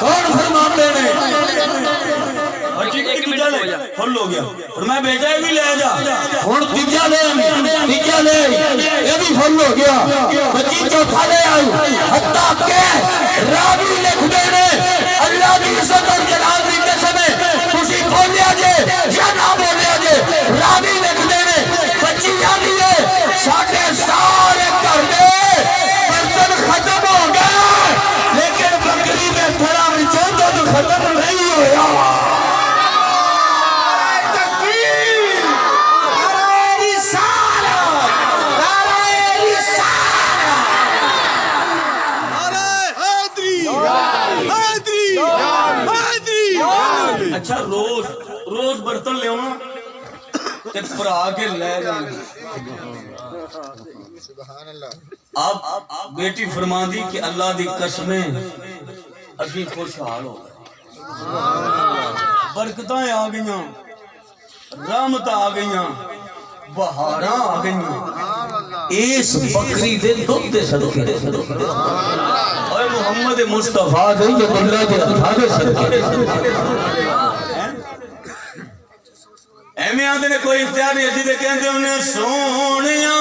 कौन फरमाते ने फुल हो गया और मैं बेटा भी ले जा हुण तीजा ले ये भी फुल हो गया बच्ची चौथा ले आई हत्ता के रावी लिखदे ने अल्लाह दी इज्जत और जलाल दी कसम है तुसी बोलिया जे या ना बोलिया जे रावी लिखदे ने बच्ची आंदी है साडे सारे घर दे बर्तन खत्म हो गए लेकिन बकरी के थड़ा विचों दूध खत्म नहीं होया अच्छा रोज रोज बर्तन ले ते भरा के ले अब बेटी फरमांदी कि अल्लाह दी कसमें असी खुशहाल हो गए बरकतां आ गईयां रहमत आ गईयां बहारां आ गईयां इस बकरी दे दुध दे सदके ओए मोहम्मद मुस्तफा दे अल्लाह दे हथा दे सदके एवें आंदे ने कोई इख्तियार नहीं असी ते कहंदे हुन्ने सोहणिया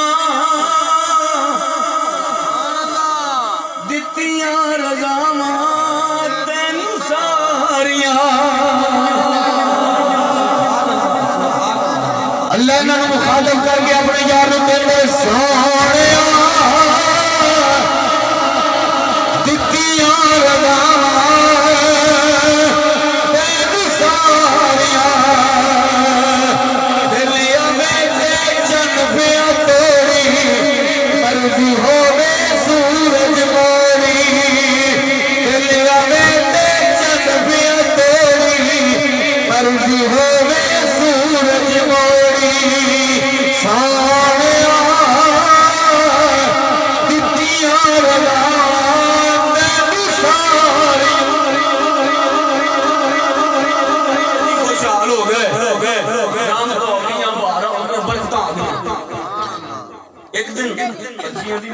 दित्तियां रज़ावां तैनूं सारियां अल्लाह इन्हां नूं मुखातब करके अपने यार नूं कहंदे सोहणिया दित्तियां रज़ावां तैनूं सारियां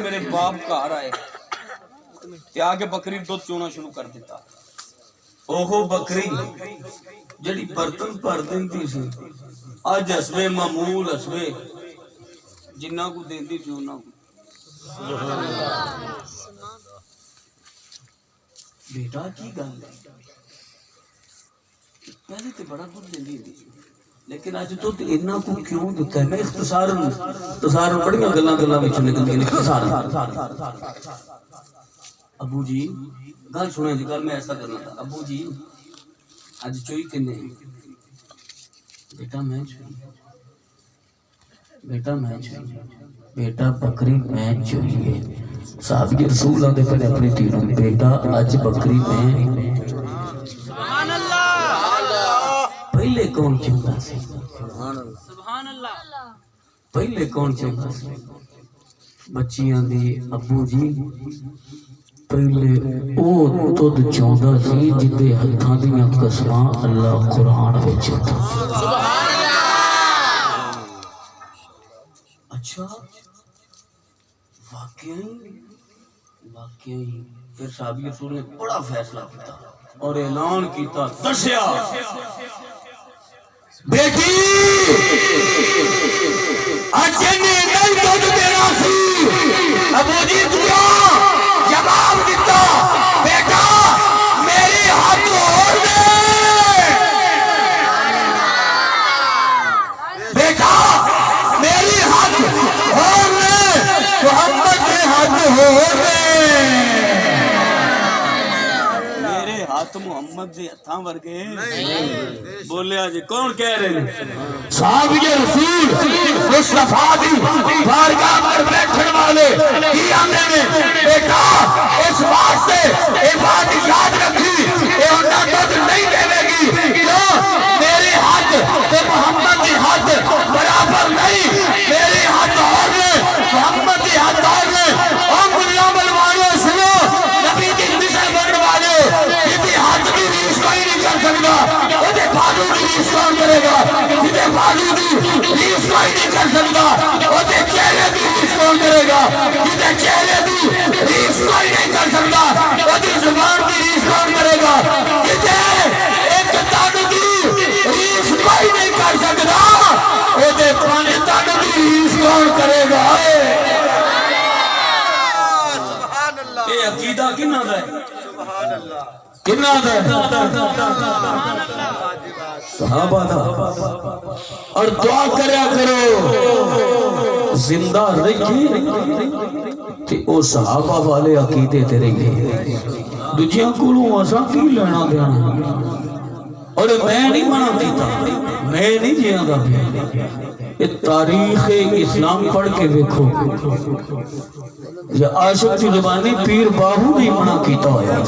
मेरे बाप घर आए आके बकरी दूध चोना शुरू कर दिता ओहो बकरी जड़ी बर्तन भर देंदी सी अज हसवे मामूल हसवे जिन्ना को देंदी सी उन्ना को बेटा की गल है पहले तो बड़ा दूध देंदी थी लेकिन आज तो इन्ना को क्यों दिता है मैं इख्तिसारन बड़ियां गल्लां विच निकलदियां ने इख्तिसारन अबू जी गल सुने जी गल मैं ऐसा करना था अबू जी आज चोई किन्ने बेटा मैं बेटा बकरी मैं चोई है साहब के रसूल आंदे पहले अपनी धी नूं बेटा आज बकरी मैं सुभान अल्लाह पहले कौन चुनता सी सुभान अल्लाह पहले कौन चुनता सी बच्चियां दी अबू जी पहले ओ दुध चौंदा सी जिदे हत्थां दियां कसमां अल्लाह कुरान विच सुभान अल्लाह अच्छा वाकई फिर साहब रसूल ने बड़ा फैसला किया और ऐलान किया दस्या बेटी आज ने नहीं दूध देना सी अबू जी दिया जवाब दिता बेटा मेरी हाथ और दे बेटा मेरी हाथ और दे मोहम्मद के हाथ और दे मोहम्मद दे हत्थां वर्गे बोलिया जी कौन कह रहे हैं साहब रसूल मुस्तफा दी बारगाह पर बैठने वाले की आंदे ने बेटा इस वास्ते ये बात याद रखी ये उन्ना दूध नहीं देवेगी क्यों मेरे हाथ ते मोहम्मद के हाथ बराबर नहीं मेरे हाथ और ने मोहम्मद के हाथ और ने हम दुनिया बलवानो सुनो नबी की मिसाल बनने वाले हाथ की रीस कोई नहीं कर सकता उसे बाजू की रीस कौन करेगा जिसे बाजू की रीस कोई नहीं कर सकता उसे चेहरे की रीस कौन करेगा जिसे चेहरे की रीस कोई नहीं कर सकता उसे जुबान की रीस कौन करेगा है किन्ना दा सहाबा दा और दुआ करया करो जिंदा रही ते ओ सहाबा वाले अकीदे ते रहिए दूजियां कोलों असा की लेना देना और मैं नहीं मना कीता मैं नहीं जियादा ये तारीख इस्लाम पढ़ के देखो या आशिक की जुबानी पीर बाहू नहीं मना कीता होया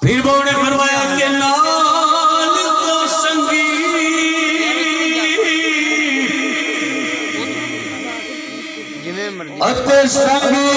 पीर बाहू ने फरमाया कि नाल तो संगी अते संगी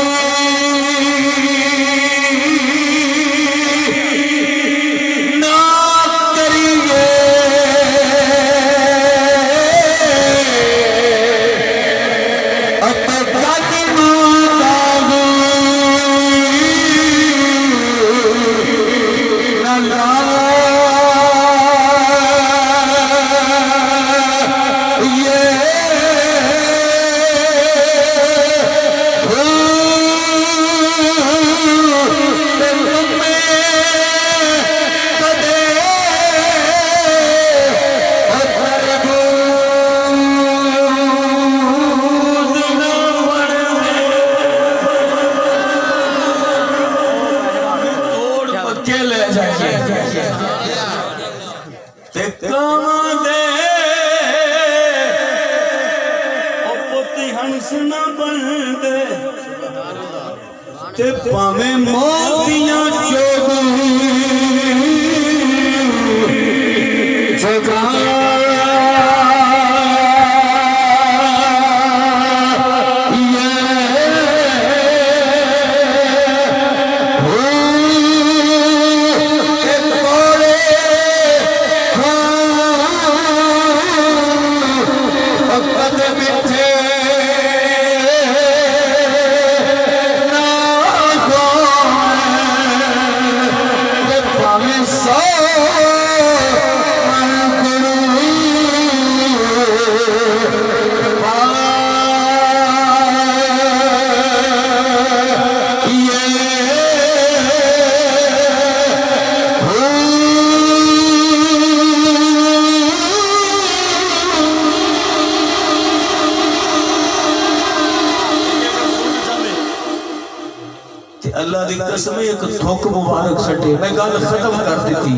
पावे मोतियां कसम एक थुक मुबारक सटे मैं गल खत्म कर दी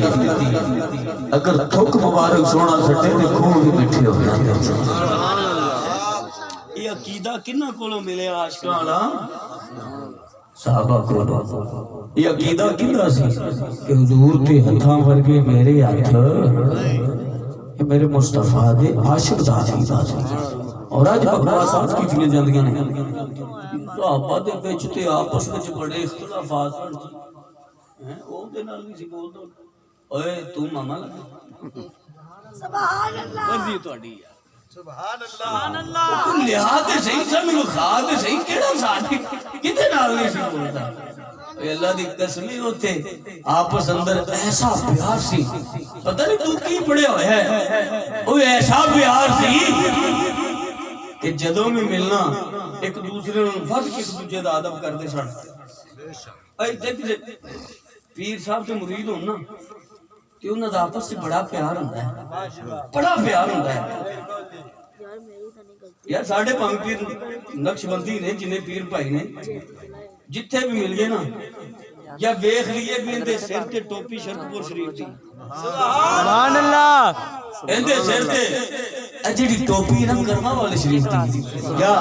अगर थुक मुबारक सोना सटे तो खून भी मिठे हो जाते ये अकीदा किन्ना कोलों मिले आशिकां वाला साहबा कोलों ये अकीदा किन्ना सी कि हुजूर दे हत्थां वर्गे मेरे हत्थ ये मेरे मुस्तफा दे आशिक दा अकीदा सी और आज बकवासात कीतियां जांदियां ने सहाबा दे विच ते आपस विच बड़े इख्तिलाफात हैं ओ दे नाल नहीं सी बोलदा ओए तू मामा लगा सुभान अल्लाह वर्दी तोड़ी यार सुभान अल्लाह लिहा ते सही समझो खा ते सही केड़ा साथी किते नाल नहीं सी बोलदा ओए अल्लाह दी कसम होते आपस अंदर ऐसा प्यार सी पता नहीं तू की पढ़या होया है ओए ऐसा प्यार सी कि जदों भी मिलना एक दूसरे वध के एक दूजे का अदब करते सन पीर साहब के मुरीद हो ना तो उन्होंने आपस में बड़ा प्यार होता है बड़ा प्यार होता है यार साढ़े भावे पीर नक्शबंदी ने जिन्हें पीर भाई ने जिथे भी मिल गए ना या वेख लिए भी इनके सिर ते टोपी शरकपुर शरीफ की सुभान अल्लाह इनके सिर ते जी टोपी ना कर्मा वाले शरीफ की या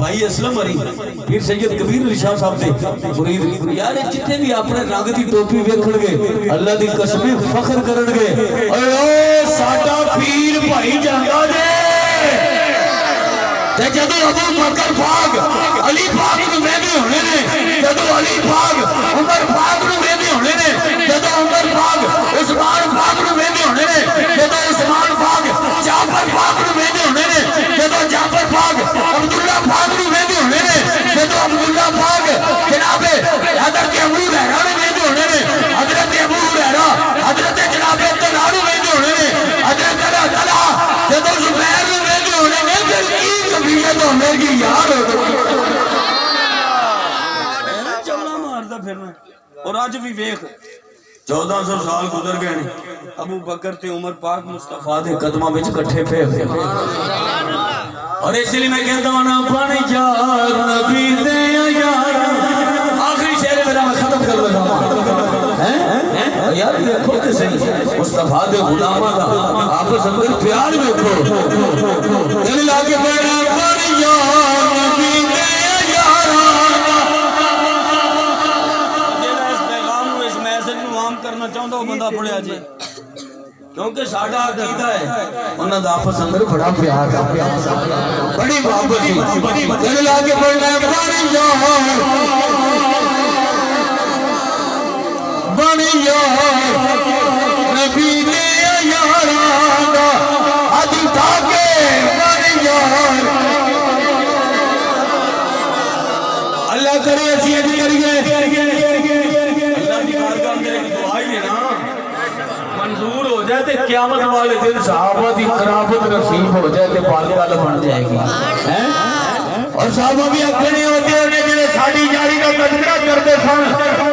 भाई असलम अली पीर सैयद कबीर अली शाह साहब दे मुरीद यार जिथे भी अपने रंग दी टोपी वेखणगे अल्लाह दी कसम फखर करनगे ओए ओ साडा पीर भाई जांदा जे ते जदों अबू बकर पाक अली पाक नूं वेंदे होणे ने जदों अली पाक उमर पाक नूं वेंदे होणे ने जदों उमर पाक उस्मान पाक नूं वेंदे होणे ने जदों उस्मान पाक जाफर पाक नूं वेंदे होणे ने जदों जाफर पाक अब्दुल्ला पाक नूं वेंदे होणे ने जदों अब्दुल्ला पाक जनाबे हजरत अबू हुरैरा नूं वेंदे होणे ने हजरत अबू हुरैरा हजरत जनाबे तला नूं वेंदे होणे ने हजरत तला जदों जुबैर नूं वेंदे होणे ने फिर की कबीयत होगी यार फिरना और अज भी वेख 1400 साल गुजर गए ने अबू बकर ते उमर पाक मुस्तफा दे कदमां विच इकट्ठे फिरदे और इसलिए मैं कहता हूं ना बन यार नबी दे यार आखिरी शेर मेरा मैं खत्म कर लगा हैं यार देखो तो सही मुस्तफा दे गुलामां दा आपस में प्यार देखो दिल लाके बैठा बन यार नबी दे करना चाहता हूं बंदा पढ़िया जी क्योंकि साडा अकीदा है उन्हां दा आपस अंदर बड़ा प्यार है बड़ी मोहब्बत है दिल लाके पढ़ना बन यार नबी ने यारा अज उठाके बन यार अल्लाह करे असीं अज करिए मंजूर हो जाए तो क़यामत वाले दिन सहाबा की करामत नसीब हो जाए तो बात बन जाएगी हैं और सहाबा भी अपने होते हैं जिन्हें साड़ी जारी का तज़किरा करते सन